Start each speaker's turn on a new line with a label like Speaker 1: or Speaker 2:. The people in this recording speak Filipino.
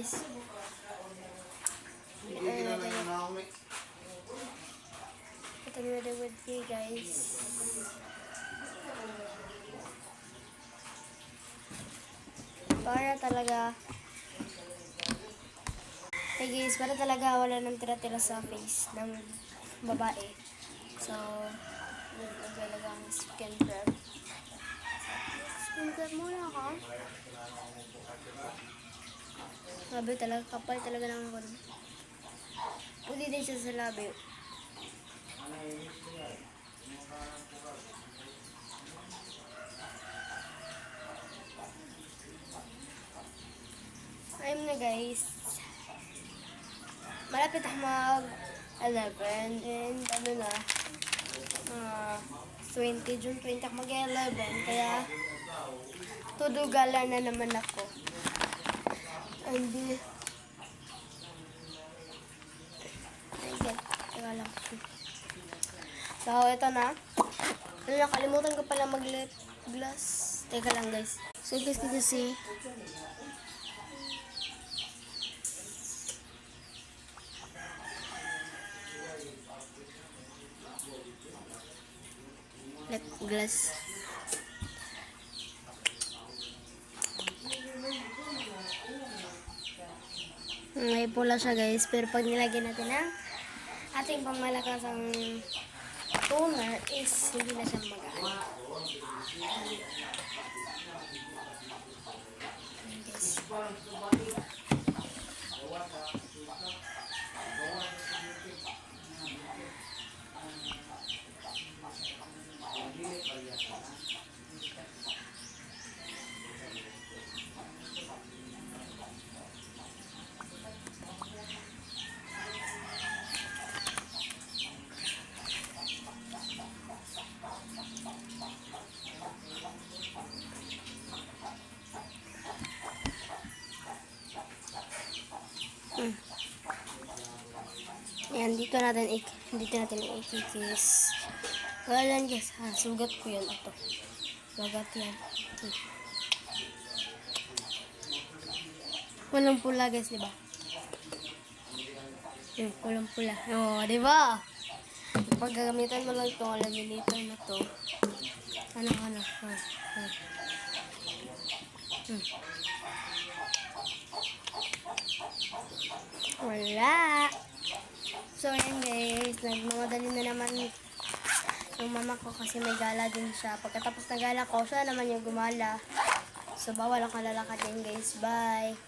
Speaker 1: guys. Ito with you guys. Para talaga hey guys, para talaga wala nang tira-tira sa face ng babae. So, nagalaga ang skin prep. Skin prep muna ako. Sabi talaga, kapal talaga ng ako. Pwede din siya sa labi. Ayun na guys. Malapit ako mag-11 and ano na 20, June 20 ako mag-11 kaya tudugala na naman ako. And teka lang. So ito na. Nakalimutan ko pala mag-lip gloss. Teka lang guys. So guys kasi lip gloss. May pula siya guys, pero pag nilagyan natin ang ating pangmalakasang toner is hindi na siya magaan. Guys. Yan, dito natin ikikis. Wala lang guys, sugat ko yan ito. Sugat yan. Walang pula guys, di ba? Walang pula. Oh, di ba? Pag gagamitan mo lang ito, laminator na to. Ano. Wala. So, ayan guys. Nagmamadali na naman yung mama ko kasi may gala din siya. Pagkatapos ng gala ko, siya naman yung gumala. So, bawal ang kalalakad din guys. Bye!